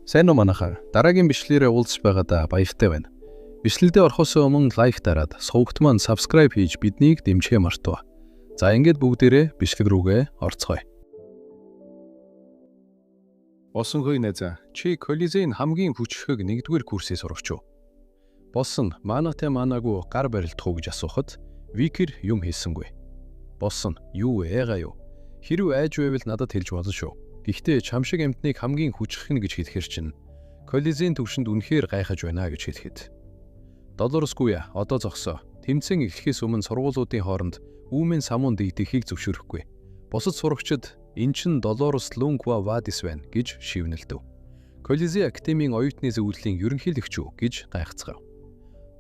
Сайн уу манайхаа. Дараагийн бичлэгээрээ уулзж байгаадаа баяртай байна. Бичлэгдээ орохоос өмнө лайк дараад, сувагт маань subscribe хийж биднийг дэмжихээ мартав. За ингээд бүгдээрээ бичлэг рүүгээ орцгоё. Босон хөөе найзаа. Чи Колизейн хамгийн хүчрхэг 1-р курсээ сурагч уу? Босон манаатай манаагүй гар барилдах уу гэж асуухад Викер юм хэлсэнгүй. Босон юу ээгаа юу? Хэрв айж байвал надад хэлж болно шүү. Гэхдээ чам шиг амьтныг хамгийн хүчрэх нь гэж хэлэхэр чинь Колизейн төвшөнд үнэхээр гайхаж байна гэж хэлэхэд. Долоросгүй одоо зогсоо. Тэмцээн эхлэхээс өмнө сургуулиудын хооронд үүмэн самуун дийдэхийг зөвшөөрөхгүй. Бусад сурагчид эн чин Долорос Лунгва Вадис байна гэж шивнэлдэв. Колизей академийн оюутны зөвлөлийн ерөнхийлөгч үү гэж гайхацгаав.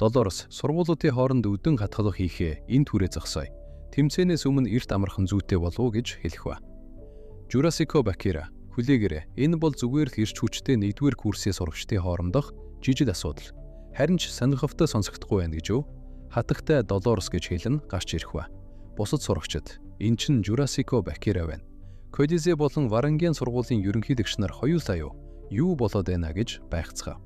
Долорос сургуулиудын хооронд өдөн хатгалах хийхээ энэ түрээ зогсоё. Тэмцээнээс өмнө эрт амархан зүйтэй болов уу гэж хэлэх ба. Журасико Бакира хүлээгээрэй. Энэ бол зүгээр л ирч хүчтэй 1-р курсын сурагчдын хоорондох жижиг асуудал. Харин ч сонирхолтой сонсогдохгүй байна гэж юу? Хатагтай Долорос гэж хэлэн гарч ирэх ба. Бусад сурагчид эн чин Журасико Бакира байна. Колизей болон Варангиан сургуулийн ерөнхийлөгч нар хоёулаа юу болоод байна гэж байхацгаав.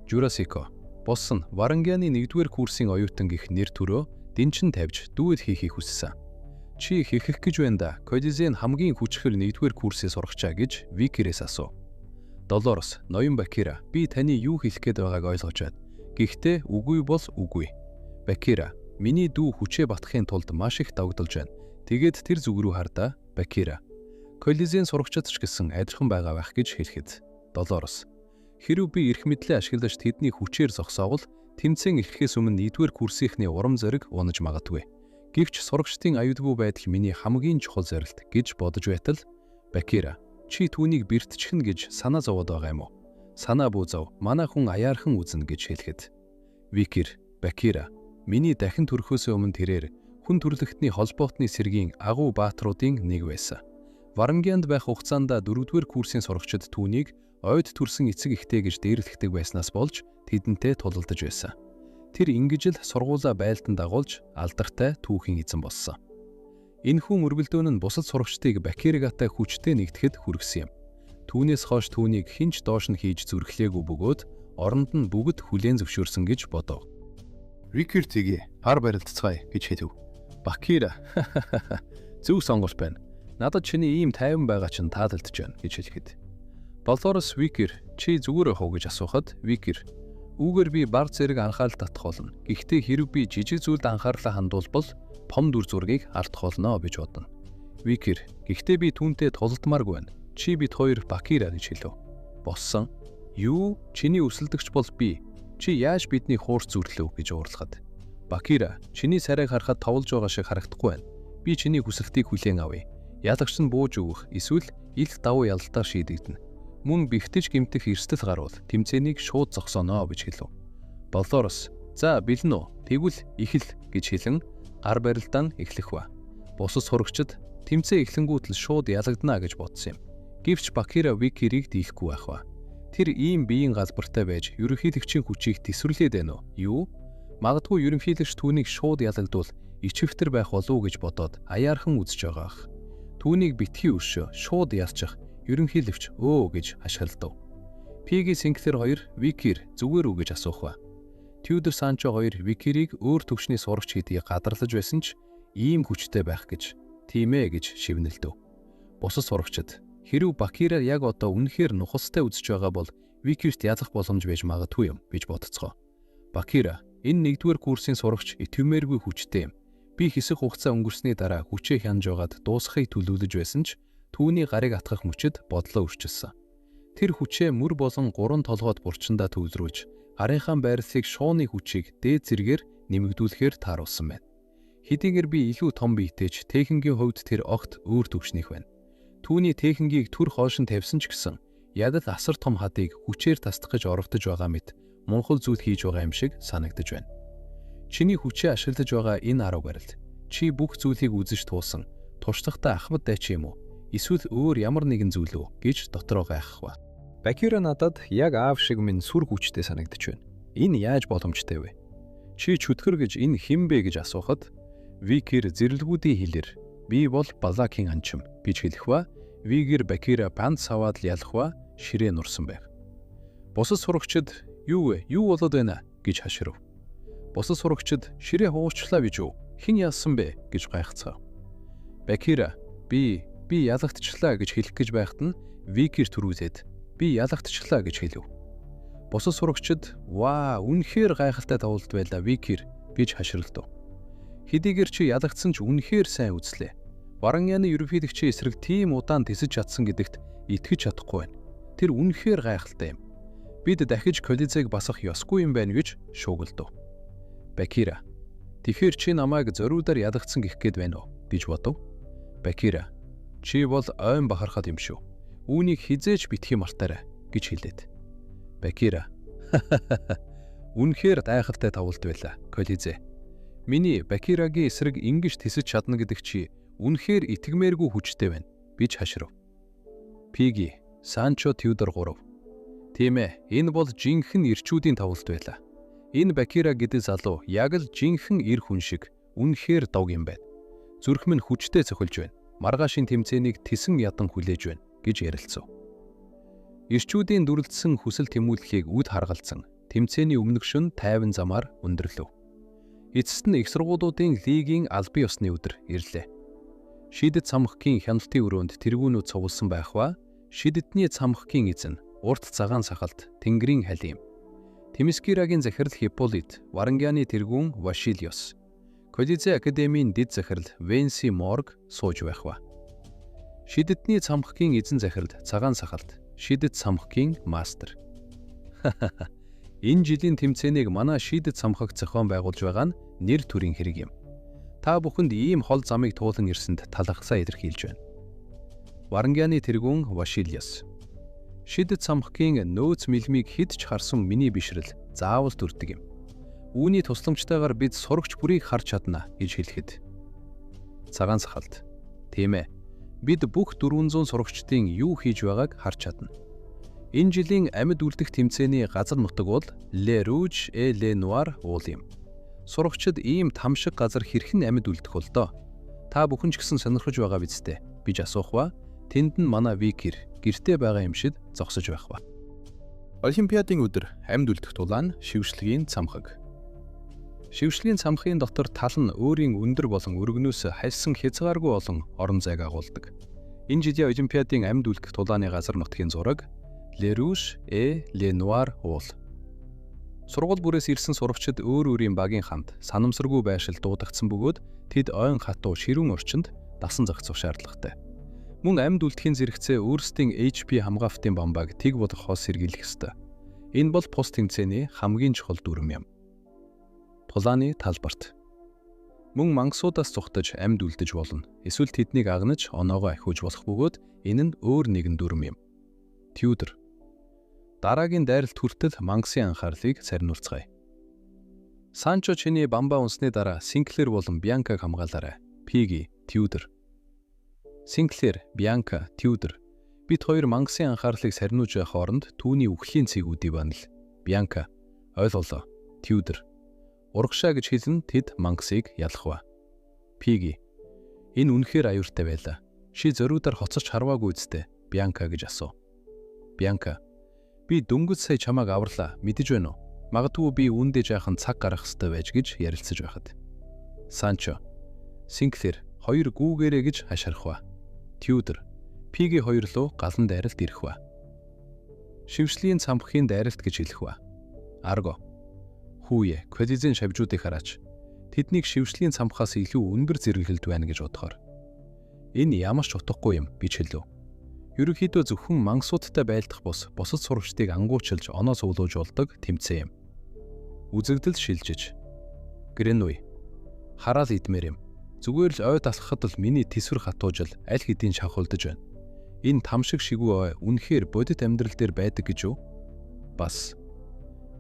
Журасико босон Варангианы 1-р курсын оюутан гэх нэр төрөө дэнчин тавьж дүүл хийхийг хүссэн. Чи хийх гэж байна да. Колизейн хамгийн хүчрхэг 1-р курсээ сурагчаа гэж Викерээс асуув. Долорос, ноён Бакира, би таны юу хэлэх гээд байгааг ойлгож байна. Гэхдээ үгүй бол үгүй. Бакира, миний дүү хүчээ батахын тулд маш их догдолж байна. Тэгээд тэр зүг рүү хардаа. Бакира, Колизейн сурагчид ч гэсэн адилхан байгаа байх гэж хэлэхэд. Долорос, хэрв би эрх мэдлээ ашиглаж тэдний хүчээр зогсоовол тэмцээн эхлэхээс өмнө 1-р курсийнхний урам зориг унаж магадгүй. Гэвч сурагчдын аюулгүй байдал миний хамгийн чухал зорилт гэж бодож байтал Бакира, чи түүнийг бэртчихнэ гэж санаа зовоод байгаа юм уу? Санаа буузав, манай хүн аяархан үзнэ гэж хэлэхэд. Викер, Бакира, миний дахин төрөхөөс өмнө тэрээр хүн төрлөختний холбоотны сэргийн агуу баатруудын нэг байсан. Варангианд байх хугацаанд 4-р курсын сурагчид түүнийг ойд төрсэн эцэг ихтэй гэж дээрлэхдэг байснаас болж тэдэнтэй тулалдаж байсан. Тэр ингэж л сургуулаа байлдан дагуулж алдартай түүхийн эзэн болсон. Энэхүү мөргөлдөөн нь бусад сурагчдыг Бакирагатай хүчтэй нэгдэхэд хүргэсэн юм. Түүнээс хойш түүнийг хинч доош нь хийж зүрхлээгүй бөгөөд оронд нь бүгд хүлээн зөвшөөрсөн гэж бодов. Викер тгий хар барилдцгаая гэж хэлв. Бакира зөв сонголт байна. Надад чиний ийм тайван байгаа чинь таалагдж байна гэж хэлэхэд. Долорос Викер чи зүгээр байх уу гэж асуухад Викер үүгээр би баг зэрэг анхаарал татах болно. Гэхдээ хэрв би жижиг зүйлд анхаарлаа хандуулбал том дүр зургийг алдах болно гэж бодно. Викер, гэхдээ би түүнтэй тулалдмааргүй байна. Чи бид хоёр Бакира гэж хэлв. Боссон. Юу? Чиний өсөлдөгч бол би. Чи яаж бидний хуурц зүрлэв гэж уурлахад. Бакира, чиний сарайг харахад товлж байгаа шиг харагдахгүй байна. Би чиний хүсэлтийг хүлээн авъя. Ялагч нь бууж өгөх, эсвэл ил давуу ялалтаар шийдэгдэнэ. Мөн бэхтэж гимтэх эрсдэл гарвал тэмцээнийг шууд зогсооно гэж хэлв. Долорос, за бэлэн үү? Тэгвэл ихэл гэж хэлэн гар барилдаан эхлэх ба. Бусад сурагчид тэмцээн эхлэнгүүт л шууд ялагдана гэж бодсон юм. Гэвч Бакира Викерийг дийлэхгүй байх ба. Тэр ийм биеийн галбартай байж ерөнхийлөгчийн хүчийг тэсвэрлээд байна уу? Юу? Магадгүй ерөнхийлөгч түүнийг шууд ялагдвал ичвэхтэр байх болов уу гэж бодоод аяархан үзэж байгаа ах. Түүнийг битгий өршөө шууд ялчих. Ерөнхийлөгч гэж ашиглав. Пиги Синклер 2 Викер зүгээр үү гэж асуух ба. Тюдор Санчо 2 Викерийг өөр төвчний сурагч хийдгийг гадарлаж байсан ч ийм хүчтэй байх гэж тийм ээ гэж шивнэлдэв. Бусад сурагчид хэрв Бакира яг одоо үнэхээр нухалстай үзэж байгаа бол Викерт ялах боломж байж магадгүй юм гэж бодцгоо. Бакира, энэ 1-р курсын сурагч итгэмээргүй хүчтэй юм. Би хэсэг хугацаа өнгөрсний дараа хүчээ хянаж байгаад дуусахыг төлөвлөж байсан ч түүний гарыг атгах мөчөд бодлоо өрчилсөн. Тэр хүчээ мөр болон 3 толгойд бурчандаа төвлөрүүлж, гарынхаа байрлалыг шууны хүчийг дээд зэргээр нэмэгдүүлэхээр тааруулсан байна. Хэдийгээр би илүү том биетэйч техникийн хувьд тэр огт өөр төвчнийх байна. Түүний техникийг түр хоошин тавьсан ч гэсэн яг л асар том хадыг хүчээр тасдах гэж орогдож байгаа мэт мунхал зүйл хийж байгаа юм шиг санагдаж байна. Чиний хүчээ ашиглаж байгаа энэ арга барил. Чи бүх зүйлийг үзэж туусан, туршлагатай ахмад дайч юм уу? Эсвэл өөр ямар нэгэн зүйл үү гэж дотроо гайхах ба. Бакира надад яг аав шиг минь сүр хүчтэй санагдаж байна. Энэ яаж боломжтой вэ? Чи чөтгөр гэж энэ хэн бэ гэж асуухад Викер зэрлэгүүдийн хэлээр би бол Балакийн анчим гэж хэлэх ба Викер Бакира панд саваад ялах ба ширээ нурсан байв. Бусад сурагчид юу болоод байна гэж хаширв. Бусад сурагчид ширээ хугуучлаа гэж юу? Хэн яасан бэ гэж гайхацгаав. Бакира би ялагдчихлаа гэж хэлэх гэж байхад нь Викир түрүүлээд би ялагдчихлаа гэж хэлв. Бусад сурагчид үнэхээр гайхалтай тоглолт байлаа Викир гэж хаширлав. Хэдийгээр чи ялагдсан ч үнэхээр сайн үзлээ. Варангяны ерөнхийлөгчийн эсрэг тийм удаан тисэж чадсан гэдэгт итгэж чадахгүй байна. Тэр үнэхээр гайхалтай юм. Бид дахиж Колизег басах ёсгүй юм байна гэж шуугилдав. Бакира тэгэхээр чи намайг зориудаар ялагдсан гэх гээд байна уу гэж бодов. Бакира чи бол ойн бахархад юм шүү. Үүнийг хизээж битгий мартаарай гэж хэлээд. Бакира үнэхээр гайхалтай тоглолт байлаа Колизе. Миний Бакирагийн эсрэг ингэж тисэж чадна гэдэг чи үнэхээр итгэмээргүй хүчтэй байна гэж хаширв. Пиги Санчо Тьюдор 3. Тийм ээ, энэ бол жинхэнэ эрчүүдийн тоглолт байлаа. Энэ Бакира гэдэг залуу яг л жинхэнэ эр хүн шиг үнэхээр дов юм байна. Зүрх минь хүчтэй цохилж байна. Маргаашийн тэмцээнийг тесэн ядан хүлээж байна гэж ярилцав. Эрчүүдийн дүрлэлсэн хүсэл тэмүүллийг үд харгалзан тэмцээний өмнөх шөнө тайван замаар өндөрлөв. Эцэст нь их сургуулиудын лигийн албан ёсны өдөр ирлээ. Шидэт цамхгийн хяналтын өрөөнд тэргүүнүүд цугласан байхва шидэдний цамхгийн эзэн урт цагаан сахалт Тэнгэрийн халим Темискирагийн захирал Хипполит, Варангяны тэргүүн Вашилиос, Колизе академийн дэд захирал Венси Морг сууж байхва. Шидэдний цамхгийн эзэн захирал цагаан сахалт шидэт цамхгийн мастер. Энэ жилийн тэмцээнийг манай шидэт цамхаг зохион байгуулж байгаа нь нэр төрийн хэрэг юм. Та бүхэнд ийм хол замыг туулан ирсэнд талархсаа илэрхийлж байна. Варангяны тэргүүн Вашилиос. Шидэт цамхгийн нөөц мэлмийг хэд ч харсан миний бишрэл заавал төрдөг юм. Үүний тусламжтайгаар бид сурагч бүрийг харж чадна гэж хэлэхэд. Цагаан сахалт. Тийм ээ. Бид бүх 400 сурагчдын юу хийж байгааг харж чадна. Энэ жилийн амьд үлдэх тэмцээний газар нутаг бол Le Rouge et Le Noir уул юм. Сурагчид ийм тамшиг газар хэрхэн амьд үлдэх бол доо? Та бүхэн ч гэсэн сонирхож байгаа биз дээ. Биж асуухва. Тэнд нь манай Викир гэртээ байгаа юм шиг зогсож байх ба. Олимпиадын өдөр амьд үлдэх тулаан шившлэгийн цамхаг. Шившлийн цамхын дотор тал нь өөрийн өндөр болон өргөнөөс хальсан хязгааргүй олон орон зайг агуулдаг. Энэ жилийн Олимпиадын амьд үлдэх тулааны газар нутгийн зураг Le Rouge et Le Noir уул. Сургууль бүрээс ирсэн сурагчид өөр өөрийн багийн хамт санамсаргүй байшил дуудагдсан бөгөөд тэд ойн хатуу ширүүн орчинд дасан зохицох шаардлагатай. Мөн амьд үлдэхийн зэрэгцээ өөрсдийн HP хамгаалтын бамбааг тэг болох хос сэргийлэх ёстой. Энэ бол пост тэмцээний хамгийн чухал дүрм юм. Тулааны талбарт. Мөн мангасуудаас цухтаж амьд үлдэж болно. Эсвэл тэднийг агнаж оноогоо ахиуж болох бөгөөд энэ нь өөр нэгэн дүрм юм. Тьюдор. Дараагийн дайралт хүртэл мангасын анхаарлыг сарниулцгаая. Санчо чиний бамбаа унсны дараа Синклер болон Бьянкаг хамгаалаарай. Пиги, Тьюдор. Синклер, Бьянка, Тьюдор. Бид хоёр мангасын анхаарлыг сарниулж байх хооронд түүний үхлийн цэгүүдийг байна л. Бьянка, ойлголоо. Тьюдор. Урагшаа гэж хэлэн тэд мангасыг ялахва. Пиги. Энэ үнэхээр аюуртай байлаа. Ши зориудаар хоцорч харваагүй үсттэй. Бьянка гэж асуу. Бьянка. Би дөнгөж сая чамааг аварлаа. Мэдэж байна уу? Магадгүй би үүндээ жаахан цаг гарах ёстой байж гэж ярилцаж байхад. Санчо. Синклер хоёр гүүгээрээ гэж хашархва. Тьюдор. Пиги хоёр руу галан дайралт ирэхва. Шившлийн цамхгийн дайралт гэж хэлэхва. Арго. Хүүе, Колизеийн шавжуудыг хараач. Тэднийг шившлийн цамхаас илүү үнбэр зэрэглэлд байна гэж бодохоор. Энэ ямар ч утгагүй юм гэж хэлв. Ерөнхийдөө зөвхөн мангасуудтай байлдах бус бусад сурагчдыг ангуучилж оноо суулуулж болдог тэмцээн юм. Үзэгдэл шилжиж. Гренуй. Хараал идмээр юм. Зүгээр л ой талхахад л миний тэсвэр хатуужил аль хэдийн шавхуулдаж байна. Энэ тамшиг шигүү ой үнэхээр бодит амьдрал дээр байдаг гэж үү? Бас.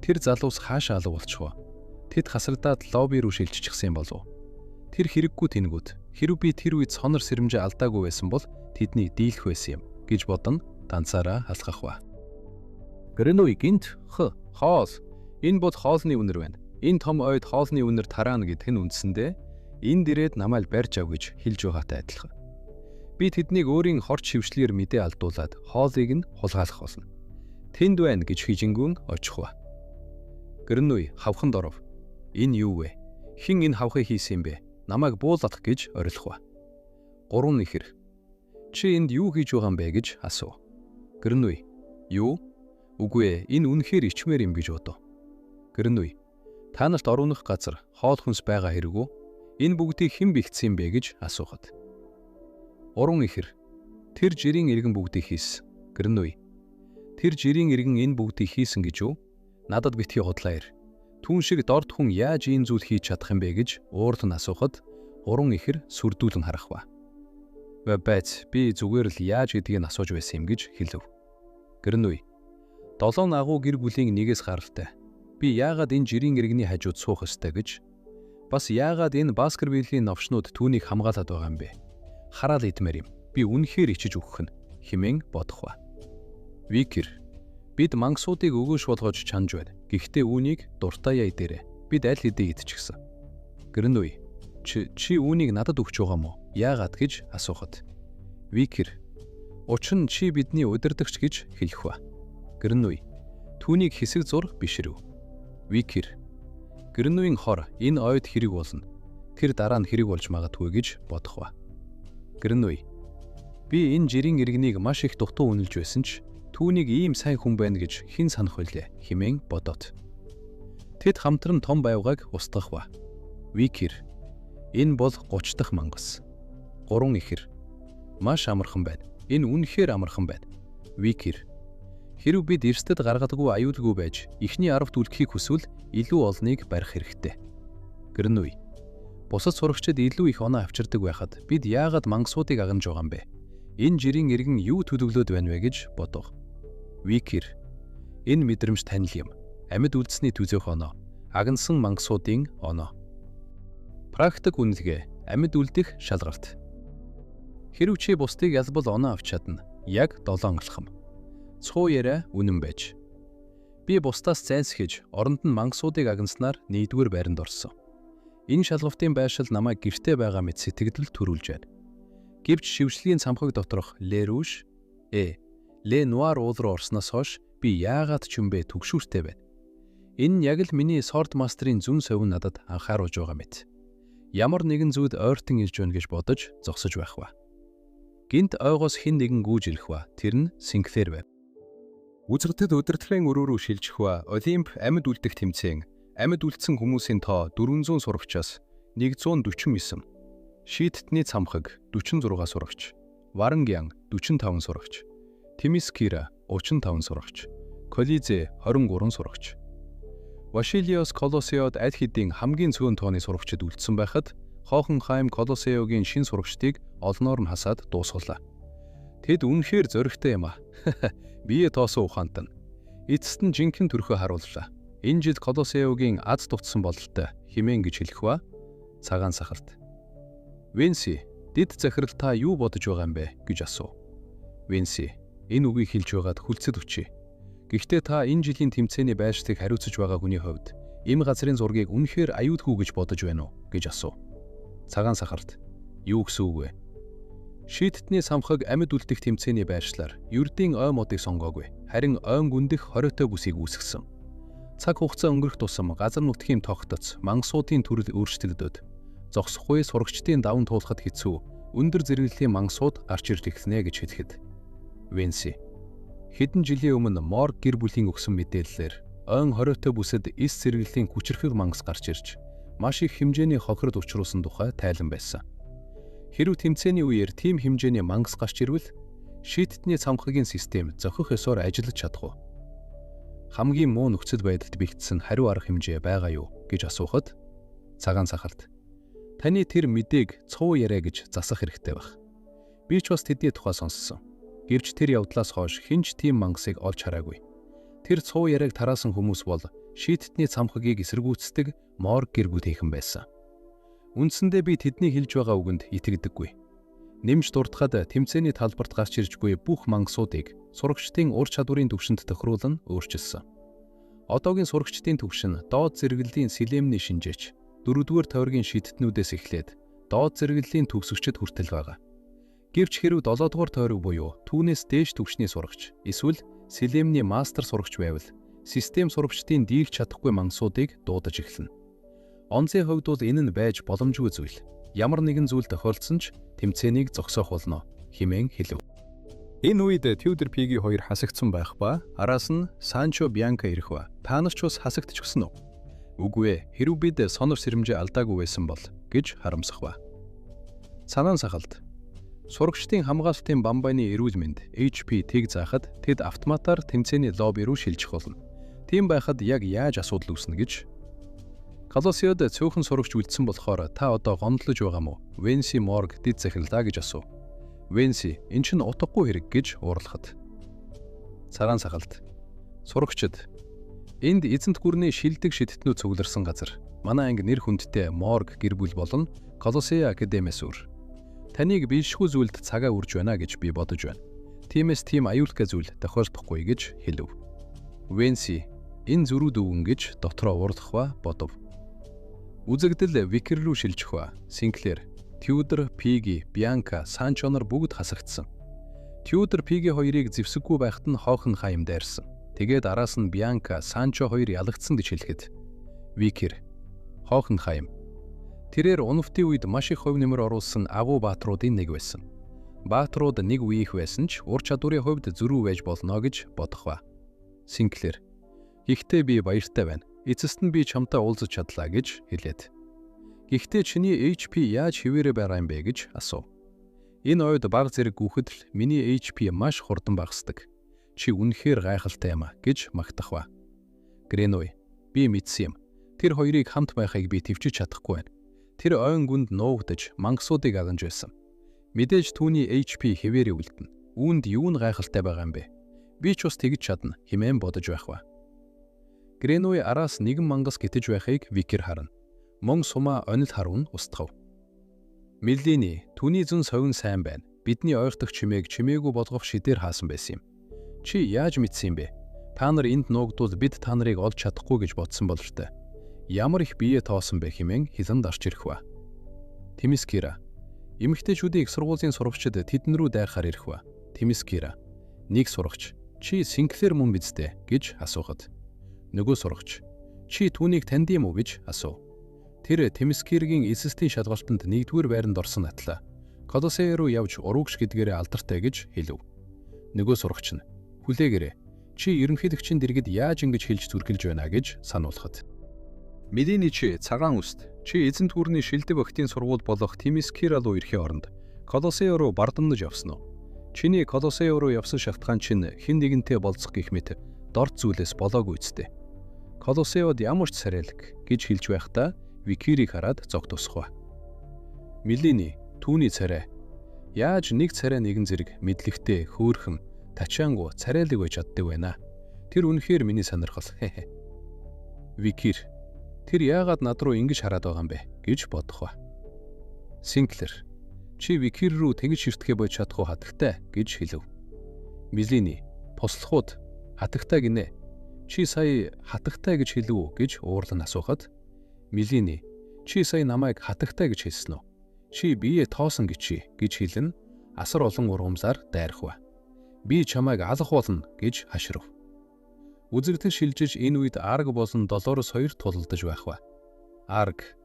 Тэр залуус хаашаа алга болчихвоо. Тэд хасрагдаад лобби руу шилжчихсэн болов. Тэр хэрэггүй тэнгүүд. Хэрв би тэр үед сонор сэрэмжээ алдаагүй байсан бол тэдний дийлэх байсан юм гэж бодон данцаараа алхах ба. Гренуй гинт хоол. Энэ бол хоолны үнэр байна. Энэ том ойд хоолны үнэр тараана гэдг нь үндсэндээ энэ дэрээд намайг барьж ав гэж хэлж байгаатай адилхан. Би тэднийг өөрийн хорч шившлэр мэдээ алдуулаад хоолыг нь хулгайлах болно. Тэнд байна гэж хижингүүн очихва. Гэрнүй хавханд оров. Энэ юу вэ? Хэн энэ хавхыг хийсэн юм бэ? Намайг буулгах гэж орилохва. 3 нэхэр. Чи энд юу хийж байгаа юм бэ гэж асуув. Гэрнүй. Юу? Үгүй ээ, энэ үнэхээр ичмээр юм гэж бодов. Гэрнүй. Та нарт орунах газар хоол хүнс байгаа хэрэг үү? Энэ бүгдийг хэн бэлдсэн юм бэ гэж асуухад. 3 нэхэр. Тэр жирийн иргэн бүгдийг хийсэн. Гэрнүй. Тэр жирийн иргэн энэ бүгдийг хийсэн гэж юу? Надад битгий худлаа ир. Түүн шиг дорд хүн яаж ийм зүйл хийж чадах юм бэ гэж уурд нь асуухад 3 ихэр сүрдүүлэн харахва. Байц би зүгээр л яаж гэдгийг асууж байсан юм гэж хэлв. Гэрнүй. 7 агуу гэр бүлийн нэгээс гаралтай. Би яагаад энэ жирийн иргэний хажууд суух ёстой гэж, бас яагаад энэ Баскервиллийн новшнууд түүнийг хамгаалаад байгаа юм бэ? Хараал идмээр юм. Би үнэхээр ичиж өгөх нь хэмээн бодохва. Викер. Бид мангасуудыг өгөөш болгож чанж байна. Гэхдээ үүнийг дуртай яй дээрээ. Бид аль хэдийн идчихсэн. Гэрнүй. Чи үүнийг надад өгч байгаа мó? Яагаад гэж асуухад. Викер. Учир нь чи бидний удирдагч гэж хэлэхва. Гэрнүй. Түүнийг хэсэг зур бишрэв. Викер. Гэрнүйн хор энэ ойд хэрэг болно. Тэр дараа нь хэрэг болж магадгүй гэж бодохва. Гэрнүй. Би энэ жирийн иргэнийг маш их дутуу үнэлж байсан ч түүнийг ийм сайн хүн байна гэж хэн санах вүлээ хэмээн бодоод. Тэд хамтран том байвгааг устгахва. Викер. Энэ бол 30 дахь мангас. 3 ихэр. Маш амархан байна. Энэ үнэхээр амархан байна. Викер. Хэрв бид эрсдэд гаргадаггүй аюулгүй байж ихний арав түлхийг хүсвэл илүү олныг барих хэрэгтэй. Гэрнүй. Бусад сурагчид илүү их оноо авчирдаг байхад бид яагаад мангасуудыг агнж байгаа юм бэ? Энэ жирийн иргэн юу төлөвлөд байна вэ гэж бодов. Викер. Энэ мэдрэмж танил юм. Амьд үлдсэний түзээх оноо. Агнсан мангасуудын оноо. Практик үнэлгээ. Амьд үлдэх шалгарт. Хэрв чи бусдыг ялбал оноо авч чадна. Яг 7 алхам. Цуу яриа үнэн байж. Би бусдаас зайлсхийж оронд нь мангасуудыг агнснаар 1-р байранд орсон. Энэ шалгалтын байршил намайг гэртээ байгаа мэт сэтгэлд төрүүлж байна. Гэвч шивжлийн цамхаг доторх Ле Руш, Ле Нуар уул руу орсноос хойш би яагаад ч юм бэ түгшүүртэй байна. Энэ нь яг л миний Sword Master-ийн зүн совин надад анхааруулж байгаа мэт. Ямар нэгэн зүйлд ойртон ирж байна гэж бодож зогсож байхва. Гинт ойгоос хэн нэгэн гүйж ирэх ба. Тэр нь Синклер байв. Үзэгдэд удирдлагын өрөө рүү шилжих ба Олимп амьд үлдэх тэмцээн амьд үлдсэн хүмүүсийн тоо 400 сурагчаас 149. Шийтдний цамхаг 46 сурагч, Варангян 45 сурагч, Тимискира 35 сурагч, Колизе 23 сурагч. Вашилиос Колосеод аль хэдийн хамгийн цөөн тооны сурагчид үлдсэн байхад Хохенхайм Колосеогийн шин сурагчдыг олноор нь хасаад дуусгалаа. Тэд үнэхээр зөрөгтэй юм а. Бие тоосон ухаантай. Эцэст нь жинхэнэ төрхөө харууллаа. Энэ жил Колосеогийн аз тутсан бололтой химэн гэж хэлэх ба цагаан сахалт. Венси, дэд захирал та юу бодож байгаа юм бэ гэж асуув. Венси, энэ үгийг хэлж байгаад хүлцэд өчье. Гэхдээ та энэ жилийн тэмцээний байршлыг хариуцж байгаа хүний хувьд эм газрын зургийг үнэхээр аюулгүй гэж бодож байна уу гэж асуув. Цагаан сахалт. Юу гэсэн үг вэ? Шийтдний самхаг амьд үлдэх тэмцээний байршлаар ердийн ой модыг сонгоогүй. Харин ойн гүндэх хориотой бүсийг үүсгэсэн. Цаг хугацаа өнгөрөх тусам газар нутгийн тогтоц, мангасуудын төрөл өөрчлөгдөд. Зогсохгүй сурагчдын даван туулахад хэцүү, өндөр зэрэглэлийн мангасууд гарч ирж эхэлнэ гэж хэлэхэд. Венси. Хэдэн жилийн өмнө Морг гэр бүлийн өгсөн мэдээллээр ойн хориотой бүсэд эс зэрэглэлийн хүчирхэг мангас гарч ирж маш их хэмжээний хохирол учруулсан тухай тайлан байсан. Хэрв тэмцээний үеэр тийм хэмжээний мангас гарч ирвэл шийтдний цамхагийн систем зохих ёсоор ажиллаж чадах уу? Хамгийн муу нөхцөл байдалд бэгдсэн хариу арга хэмжээ байгаа юу гэж асуухад цагаан сахалт. Таны тэр мэдээг цуу яриа гэж засах хэрэгтэй байх. Би ч бас тэдний тухай сонссон. Гэвч тэр явдлаас хойш хинч тийм мангасыг олж хараагүй. Тэр цуу яриаг тараасан хүмүүс бол шийтдний цамхагийг эсэргүүцдэг Морг гэр бүлийнхэн байсан. Үндсэндээ би тэдний хэлж байгаа үгэнд итгэдэггүй. Нэмж дуртахад тэмцээний талбарт гарч иржгүй бүх мангасуудыг сурагчдын ур чадварын түвшинд тохируулан өөрчилсөн. Одоогийн сурагчдын түвшин доод зэрэглэлийн силемний шинжээч 4-р тойргийн шийтднүүдээс эхлээд доод зэрэглэлийн төгсөгчд хүртэл байгаа. Гэвч хэрв 7 дугаар тойрог буюу түүнээс дээш түвшний сурагч эсвэл Selenium мастер сурагч байвал систем сурагчдын дийлж чадахгүй мангасуудыг дуудаж эхэлнэ. Онцгийн хувьд бол энэ нь байж боломжгүй зүйл. Ямар нэгэн зүйл тохиолдсон ч тэмцээнийг зогсоох болно хэмээн хэлв. Энэ үед Tudor PG 2 хасагдсан байх ба араас нь Sancho Bianca ирэх ба та нар ч бас хасагдчихсан уу? Үгүй ээ, хэрв бид сонор сэрэмжээ алдаагүй байсан бол гэж харамсах ба. Санаан сахалт. Сурагчдын хамгаалтын бамбайны эрүүл мэнд HP тэг заахад тэд автоматар тэмцээний лобби руу шилжих болно. Тийм байхад яг яаж асуудал үүснэ гэж. Колосеод цөөхөн сурагч үлдсэн болохоор та одоо гомдлож байгаа мó? Венси Морг дид захирлаа гэж асуув. Венси эн чинь утгагүй хэрэг гэж уурлахад. Цагаан сахалт. Сурагчид энд эзэнт гүрний шилдэг шидэтгэнүүд цугларсан газар. Манай анги нэр хүндтэй Морг гэр бүл болон Колосея академиэс үр. Таныг биелшгүй зүйлд цагаа үрж байна гэж би бодож байна. Тиймээс тийм аюултай зүйл тохиолдохгүй гэж хэлв. Венси энэ зүрүүд өвгөн гэж дотроо уурлах ба бодов. Үзэгдэл Викер рүү шилжих ба Синклер, Tudor, PG, Bianca, Sancho нар бүгд хасагдсан. Tudor PG хоёрыг зэвсэггүй байхад нь хоохон хаям дайрсан. Тэгээд араас нь Bianca, Sancho хоёр ялагдсан гэж хэлэхэд Викер хоохон хаям. Тэрээр унавтын үед маш их хувь нэмэр оруулсан агуу баатруудын нэг байсан. Баатрууд нэг үеих байсан ч ур чадварын хувьд зөрүү байж болно гэж бодох ба. Синклер гэхдээ би баяртай байна. Эцэст нь би чамтай уулзаж чадлаа гэж хэлээд. Гэхдээ чиний HP яаж хിവэрэ байгаа юм бэ гэж асуув. Энэ ойд баг зэрэг гүхэд л миний HP маш хурдан багасдаг. Чи үнэхээр гайхалтай юм а гэж магтах ба. Гренуй би мэдсэн юм. Тэр хоёрыг хамт байхыг би төвчж чадахгүй байна. Тэр ойн гүнд нуугдаж мангасуудыг агнж байсан. Мэдээж түүний HP хэвээрээ үлдэнэ. Үүнд юу нь гайхалтай байгаа юм бэ? Би ч бас тэгж чадна хэмээн бодож байх ба. Гренуй араас нэгэн мангас гитэж байхыг Викер харна. Мөн сумаа онил харвн устгав. Миллини түүний зүн совин сайн байна. Бидний ойртох чимээг чимээгүй болгох шидээр хаасан байсан юм. Чи яаж мэдсэн юм бэ? Та нар энд нуугдвал бид та нарыг олж чадахгүй гэж бодсон бололтой. Ямар их бие тоосон бэ хэмээн хилэн дарж ирэх ба. Тимискира эмэгтэйчүүдийн их сургуулийн сурагчид тэдэн рүү дайрахаар ирэх ба. Тимискира нэг сурагч чи Синклер мөн биз дээ гэж асуухад нөгөө сурагч чи түүнийг танд юм уу гэж асуув. Тэр Тимискиргийн эсэстийн шалгалтанд нэгдүгээр байранд орсон атлаа. Колосея руу явж уруугч гэдгээрээ алдартай гэж хэлв. Нөгөө сурагч нь хүлээгээрэй. Чи ерөнхийлөгчийн дэргэд яаж ингэж хэлж зүрхэлж байна гэж сануулхад. Миллини чи цагаан үст чи эзэнт гүрний шилдэг охидын сургууль болох Тимискира руу ирэхийн оронд Колосея руу бардамнаж явсан уу? Чиний Колосея руу явсан шалтгаан чинь хэн нэгэнтэй болцох гэх мэт дорд зүйлээс болоогүй үсттэй. Колосеод ямар ч сарайлаг гэж хэлж байхдаа Викерийг хараад зог тусах ба. Миллини түүний царай яаж нэг царай нэгэн зэрэг мэдлэгтэй хөөрхөн тачаангу царайлаг байж чаддаг байна. Тэр үнэхээр миний сонирхол. Викер тэр яагаад над руу ингэж хараад байгаа юм бэ гэж бодох ба. Синклер чи Викер рүү тэгж ширтгэе бож чадахгүй хатагтай гэж хэлв. Миллини послохууд хатагтай гинэ. Чи сая хатагтай гэж хэлв үү гэж уурлан асуухад Миллини чи сая намайг хатагтай гэж хэлсэн үү? Чи бие тоосон гэж хэлэн асар олон ургамсаар дайрах ба. Би чамайг алах болно гэж хаширв. Үзэгдэл шилжиж энэ үед Арг болон Долорес хоёр тулалдаж байх ба. Арг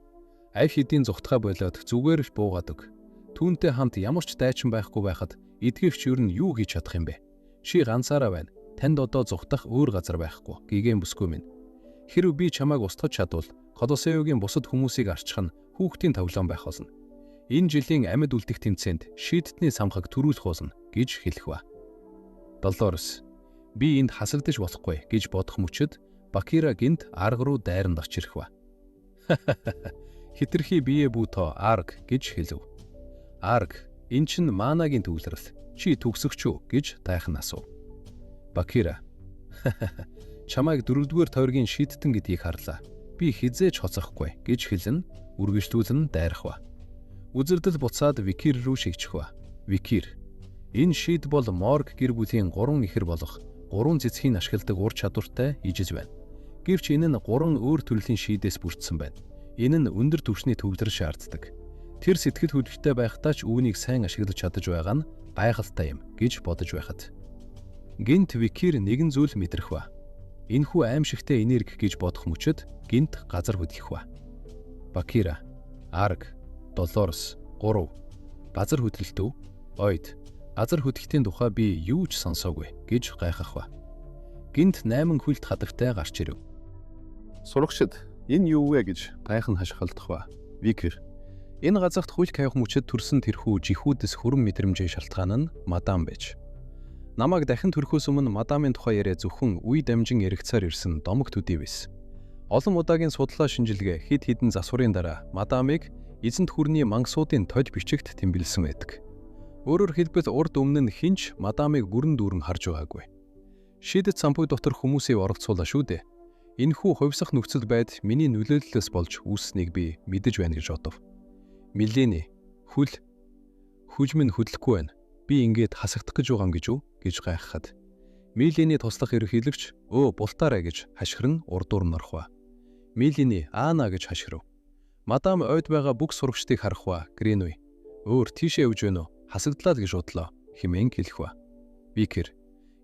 авь хэдийн зүхтгай болоод зүгээр л буугадаг. Түүнтэй хамт ямар ч дайчин байхгүй байхад эдгээрч юу нь юу хийж чадах юм бэ? Чи ганцаараа байна. Танд одоо зүхтах өөр газар байхгүй. Гигэн бүсгүй минь. Хэрв би чамайг устгаж чадвал Колосеогийн бусад хүмүүсийг арчих нь хүүхдийн тоглоом байх болно. Энэ жилийн амьд үлдэх тэмцээнд шийдтний самхаг төрүүлэх болно гэж хэлэх ба. Долорес би энд хасагдаж болохгүй гэж бодох мөчөд Бакира гинт Арг руу дайранд орч ирэх ба. Хитрхи бие бүүтөө Арг гэж хэлв. Арг эн чинь манагийн төвлөрөл. Чи төгсөгч үү гэж тайхан асуув. Бакира чамайг 4-р тойргийн шийдтэн гэдгийг харлаа. Би хизээж хоцохгүй гэж хэлэн үргэлжлүүлэн дайрах ба. Үзэрдэл буцаад Викер рүү шигжих ба. Викер энэ шийд бол Морг гэр бүлийн 3 ихэр болох 3 цэцгийн ашигладаг ур чадвартай ижил байна. Гэвч энэ нь 3 өөр төрлийн шийдээс бүрдсэн байна. Энэ нь өндөр түвшний төвлөрөл шаарддаг. Тэр сэтгэл хөдлөлтөй байхдаа ч үүнийг сайн ашиглаж чадаж байгаа нь гайхалтай юм гэж бодож байхад. Гинт Викир нэгэн зүйл мэдрэх ба. Энэхүү аимшигтэй энерги гэж бодох мөчөд гинт газар хөдлөх ба. Бакира, Арг, Долорес, 3. Газар хөдлөлтөв, ойд. Газар хөдлөлтийн тухай би юу ч сонсоогүй гэж гайхах ба. Гинт 8 хүлт хадагтай гарч ирэв. Сурагчид, энэ юу вэ гэж гайхан хашгирдах ба. Викир, энэ газарт хууль кайх мөчөд төрсөн тэрхүү жихүүдээс хүрэн мэдрэмжийн шалтгаан нь мадам байж. Намайг дахин төрөхөөс өмнө мадамын тухай яриа зөвхөн үе дамжин яригцаар ирсэн домог төдий биш. Олон удаагийн судалгаа шинжилгээ хэд хэдэн засварын дараа мадамыг эзэнт хүрний мангасуудын тод бичигт тэмдэглэсэн байдаг. Өөрөөр хэлбэл урд өмнө нь хинч мадамыг бүрэн дүүрэн харж байгаагүй. Шийдэт сампуй дотор хүмүүсийг оролцуулаа шүү дээ. Энэхүү хувьсах нөхцөл байдал миний нөлөөллөөс болж үүсснийг би мэдэж байна гэж бодов. Милени, хүж минь хөдлөхгүй байна. Би ингээд хасагдах гэж байгаа юм гэж гайхахад. Милени туслах ерөнхийлөгч бултаарай гэж хашгирн урдуур нь орох ба. Милени аана гэж хашгирв. Мадам ойд байгаа бүх сурагчдыг харах ба. Гринуй тийшээ явж байна уу? Хасагдлаа гэж бодлоо хэмээн хэлэх ба. Викир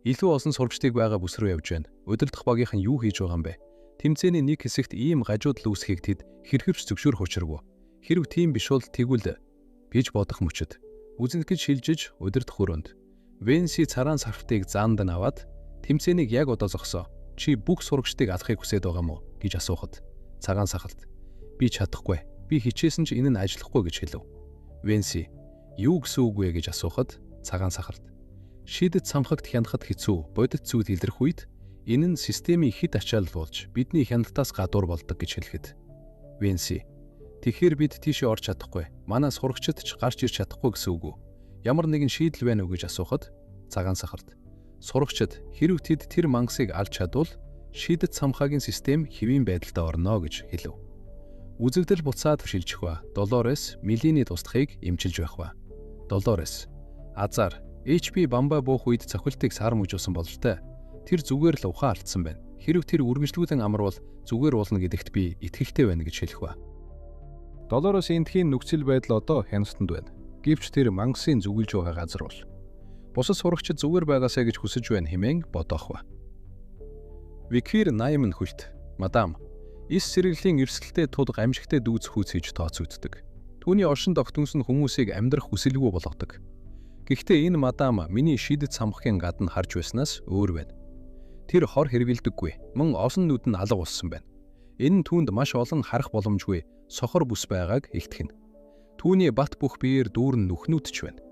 илүү олон сурагчдыг байгаа бүс рүү явж байна. Өдөрдох багийнх нь юу хийж байгаа юм бэ? Тэмцээний нэг хэсэгт ийм гажуудал үүсхийг тэд хэрхэвч зөвшөөрөх учиргүй. Хэрв тийм биш бол тэгвэл гэж бодох мөчөд үзэнт гэж шилжиж өдөрдох өрөөнд Венси цараан сарвтыг заанд нь аваад тэмцээнийг яг одоо зогсоо. Чи бүх сурагчдыг алахыг хүсэж байгаа мó гэж асуухад цагаан сахалт би чадахгүй. Би хичээсэн ч энэ нь ажиллахгүй гэж хэлв. Венси юу гэсэн үг вэ гэж асуухад цагаан сахалт шийдэт самхагт хянахад хэцүү бодит зүйл илэрх үед энэ нь системийн хэд ачаал болж бидний хяналтаас гадуур болдог гэж хэлэхэд Венси тэгэхээр бид тийшээ орж чадахгүй. Манай сурагчид ч гарч ирж чадахгүй гэсэн үг үү? Ямар нэгэн шийдэл байна уу гэж асуухад цагаан сахалт сурагчид хэрв тэд тэр мангасыг алж чадвал шийдэт самхагийн систем хэвийн байдалд орно гэж хэлв. Үзэгдэл буцаад шилжих ба. Долорес Милени тусдахыг эмчилж байх ба. Долорес азар HP бамбаа буух үед цохилтыг сар мужуулсан бололтой. Тэр зүгээр л ухаан алдсан байна. Хэрв тэр үргэлжлүүлэн амарвал зүгээр болно гэдэгт би итгэлтэй байна гэж хэлэх ба. Долорес эндхийн нөхцөл байдал одоо хяналтанд байна. Гэвч тэр мангасын зүгэлж байгаа газар бол. Бусад сурагчид зүгээр байгаасаа гэж хүсэж байна хэмээн бодоох ба. Викир 80 хүлт. Мадам, эс сэргэлийн эрсдэлтэй тулг амжигтай дүүц хүүц хийж тооцогддог. Түүний оршин тогтнос нь хүмүүсийг амьдрах хүсэлгүй болгодог. Гэхдээ энэ мадам миний шийдэт самхахын гадна харж байснаас өөр байна. Тэр хор хэрвэлдэггүй. Мөн олон нүд нь алга болсон байна. Энэ нь түүнд маш олон харах боломжгүй сохор бүс байгааг илтгэнэ. Түүний бат бүх биеэр дүүрэн нүхнүүдч байна.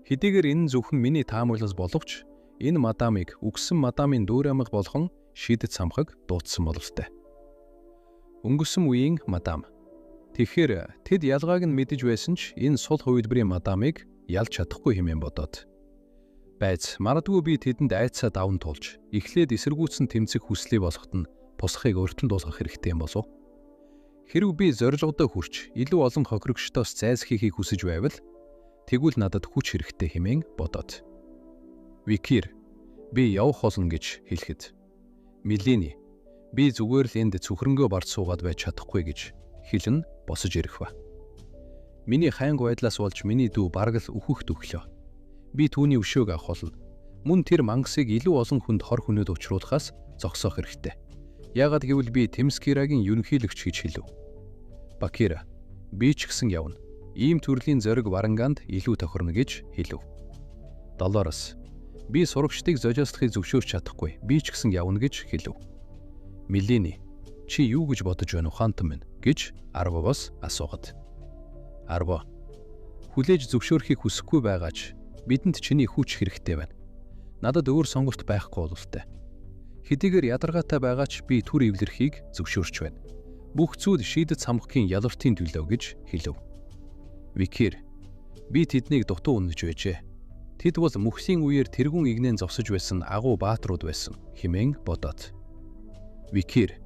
Хэдийгээр энэ зөвхөн миний таамаглал боловч энэ мадамыг үгсэн мадамын дүүр амга болгон шийдэт самхаг дуудсан бололтой. Өнгөрсөн үеийн мадам. Тэгэхээр тэд ялгааг нь мэдэж байсан ч энэ сул хувилбарын мадамыг ялж чадахгүй хэмээн бодоод. Байц марадгүй би тэдэнд айцаа даван туулж эхлээд эсэргүүцэн тэмцэх хүслээ болгоход нь босхыг өртөн дуулгах хэрэгтэй юм болов. Хэрв би зорилгодоо хүрч илүү олон хохирогчдоос зайлсхийхийг хүсэж байвал тэгвэл надад хүч хэрэгтэй хэмээн бодоод. Викир би явах болно гэж хэлэхэд. Милени би зүгээр л энд цөхрөнгөө бард суугаад байж чадахгүй гэж хэлэн босож ирэх ба. Миний хайнг байдлаас болж миний дүү бараг л өөхөх төглөө. Би түүний өшөөг авах болно. Мөн тэр мангасыг илүү олон хүнд хор хүнөд учруулахаас зогсоох хэрэгтэй. Яагаад гэвэл би Темскирагийн ерөнхийлөгч гэж хэлв. Бакира би ч гэсэн явна. Ийм төрлийн зориг Варанганд илүү тохирно гэж хэлв. Долорес би сурагчдыг зожиостохыг зөвшөөрч чадахгүй. Би ч гэсэн явна гэж хэлв. Милени чи юу гэж бодож байна ухаантан минь гэж Арвоос асуухад. Арво хүлээж зөвшөөрөхийг хүсэхгүй байгаач бидэнд чиний хүч хэрэгтэй байна. Надад өөр сонголт байхгүй бололтой. Хэдийгээр ядаргаатай байгаач би түр эвлэрхийг зөвшөөрч байна. Бүх зүйл шийдэт самхгийн ялвартын төлөө гэж хэлв. Викир би тэднийг дутуу үнэж байжээ. Тэд бол мөхсийн үеэр тэргүүн игнэн зовсож байсан агуу бааtruуд байсан хэмээн бодоод. Викир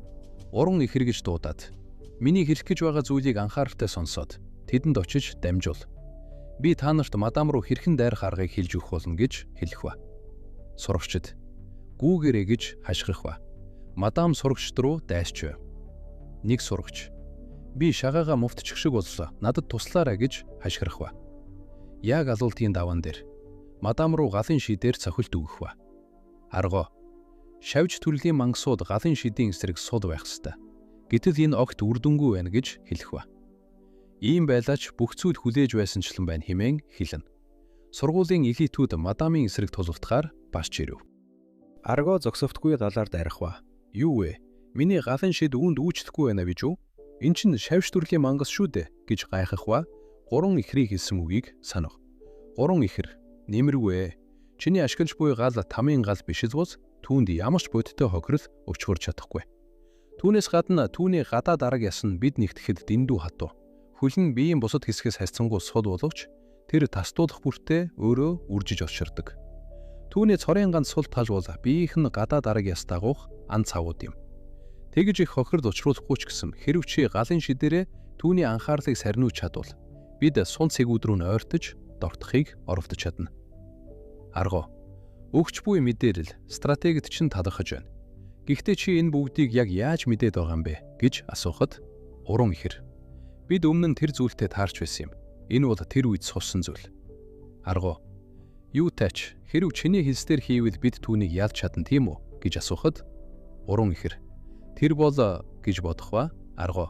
уран ихэргэж дуудаад миний хэлэх гэж байгаа зүйлийг анхааралтай сонсоод тэдэнд очиж дамжуул. Би та нарт мадам руу хэрхэн дайрах аргыг хэлж өгөх болно гэж хэлэх ба. Сурагчид гүүгээрэй гэж хашгирах ба. Мадам сурагчд руу дайсч байв. Нэг сурагч Би шагаага мувтчих шиг боллоо. Надад туслаарай гэж хашгирах ба. Яг алуултын даваан дээр мадам руу галын шидээр цохилт өгөх ба. Аргоо. Шавж төрлийн мангасууд галын шидийн эсрэг суд байх ёстой. Гэтэл энэ огт үр дүнгүй байна гэж хэлэх ба. Ийм байлаач бүх зүйл хүлээж байсанчлан байна хэмээн хэлнэ. Сургуулийн элитүүд мадамын эсрэг тулгалтахаар барч ирэв. Аргоо зогсовтгүй галаар дайрах ба. Юу вэ? Миний галын шид үүнд үүчлэхгүй байна бич үү? Эн чинь шавж төрлийн мангас шүү дээ гэж гайхах ба 3 ихрийг хэлсэн үгийг санав. 3 ихэр нэмэргүй. Чиний ашиглаж буй гал тамийн гал биш л бус түүнд ямар ч бодиттой хохирол өвчхөрч чадахгүй. Түүнээс гадна түүний гадаад арга ясна бид нэгтгэхэд дэндүү хатуу. Хөлн биеийн бусад хэсгээс харьцангуй сул боловч тэр тасдуулах бүртээ өөрөө үржиж очирдог. Түүний цорын ганц сул тал бол биеийнх нь гадаад арга яс дагуух ан цавууд юм. Тэгж их хохирол учруулахгүй ч гэсэн хэрв чи галын шидээрээ түүний анхаарлыг сарниуч чадвал бид сул цэгүүд рүү ойртож догтохыг оровдож чадна. Аргоо. Өгч буй мэдээлэл стратегид чинь талархаж байна. Гэхдээ чи энэ бүгдийг яг яаж мэдээд байгаа юм бэ гэж асуухад 3 ихэр. Бид өмнө нь тэр зүйлтэй таарч байсан юм. Энэ бол тэр үед суусан зүйл. Аргоо. Юу тач хэрв чиний хэлсээр хийвэл бид түүнийг ялж чадна тийм үү гэж асуухад 3 ихэр. Тэр бол гэж бодох ба. Аргоо.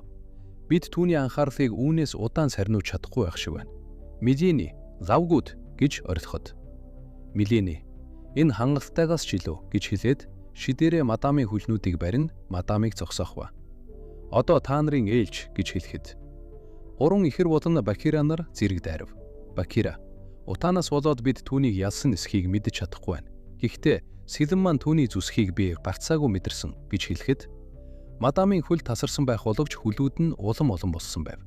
Бид түүний анхаарлыг үүнээс удаан сарниуч чадахгүй байх шиг байна. Милийн лавгууд гэж орилоход. Милийн энэ хангалтайгаас ч илүү гэж хэлээд шидээрээ мадамын хөлнүүдийг барин мадамыг зогсоох ба. Одоо та нарын ээлж гэж хэлэхэд 3 ихэр болон Бакира нар зэрэг дайрав. Бакира. Утаанаас болоод бид түүнийг ялсан эсхийг мэдэж чадахгүй байна. Гэхдээ сэлэн маань түүний зүсхийг би гарцаагүй мэдэрсэн гэж хэлэхэд мадамын хөл тасарсан байх боловч хөлүүд нь улам олон болсон байв.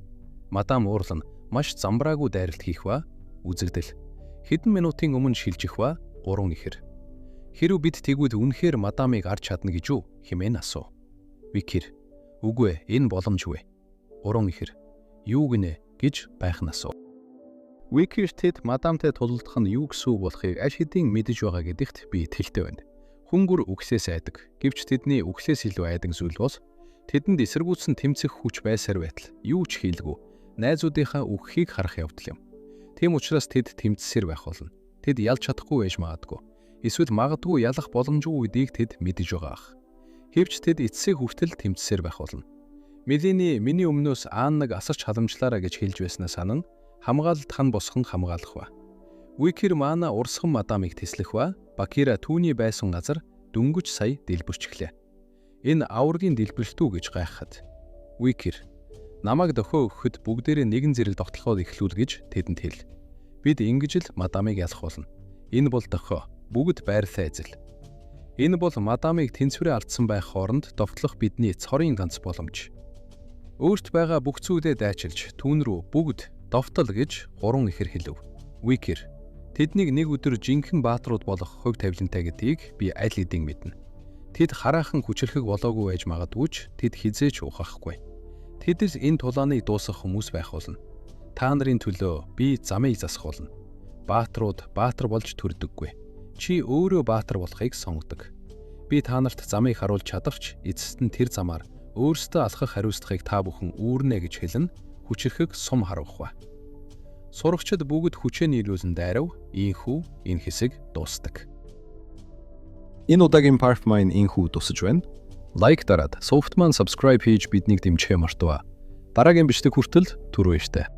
Мадам уурлан маш замбраагүй дайралт хийх ба үзэгдэл. Хэдэн минутын өмнө шилжих ба 3 ихэр. Хэрв бид тэгвэл үнэхээр мадамыг арч чадна гэж үү хэмээн асуув. Викир. Үгүй энэ боломжгүй. 3 ихэр. Юу гинэ гэж байх нь асуув. Викир тэд мадамтай тулалдах нь юу гэсэн үг болохыг аль хэдийн мэдэж байгаа гэдэгт би итгэлтэй байна. Хүнгүр үгсээс айдаг. Гэвч тэдний үгсээс илүү айдаг зүйл бол тэдэнд эсэргүүцсэн тэмцэх хүч байсаар байтал юу ч хийлгүй найзуудынхаа үгхийг харах явдал юм. Тийм учраас тэд тэмцсээр байх болно. Тэд ялж чадахгүй байж магадгүй. Эсвэл магадгүй ялах боломжгүй үедийг тэд мэдэж байгаа ах. Хэвч тэд эцсээ хүртэл тэмцсээр байх болно. Милийн миний өмнөөс нэг асарч халамжлаараа гэж хэлж байснаа санан хамгаалалт хан босхон хамгаалах ба. Викир маана урсган мадамыг тэслэх ба Бакира түүний байсан газар дөнгөж сая дэлбэрчихлээ. Энэ аваргийн дэлбэрэлтүү гэж гайхахад Викир намайг дохио өгөхөд бүгдээрээ нэгэн зэрэг тогтолцоод эхлүүл гэж тэдэнд хэл. Бид ингэж л мадамыг ялах болно. Энэ бол дохио. Бүгд байрлаа эзэл. Энэ бол мадамыг тэнцвэрээ алдсан байх хооронд довтлох бидний цорын ганц боломж. Өөрт байгаа бүх зүйлээ дайчилж түүн рүү бүгд довтол гэж 3 ихэр хэлв. Викир тэднийг нэг өдөр жинхэнэ бааtruуд болох хувь тавилантай гэдгийг би аль хэдийн мэднэ. Тэд хараахан хүчрэхэг болоогүй байж магадгүй ч тэд хизээч ухахгүй. Тэд л энэ тулааныг дуусгах хүмүүс байх болно. Та нарын төлөө би замыг засах болно. Бааtruуд баатар болж төрдөггүй. Чи өөрөө баатар болохыг сонгодог. Би та нарт замыг харуулж чадавч эцэст нь тэр замаар өөрсдөө алхах хариуцлагыг та бүхэн үүрнэ гэж хэлэн хүчрэхэг сум харуулах ба. Сурагчид бүгд хүчээ нийлүүлэн дайрав. Ийхүү энэ хэсэг дуусдаг. Энэ удаагийн part маань ийхүү дуусаж байна. Лайк дараад, Softman subscribe хийж биднийг дэмжихээ мартаваа. Дараагийн бичлэг хүртэл түрүү иштэй.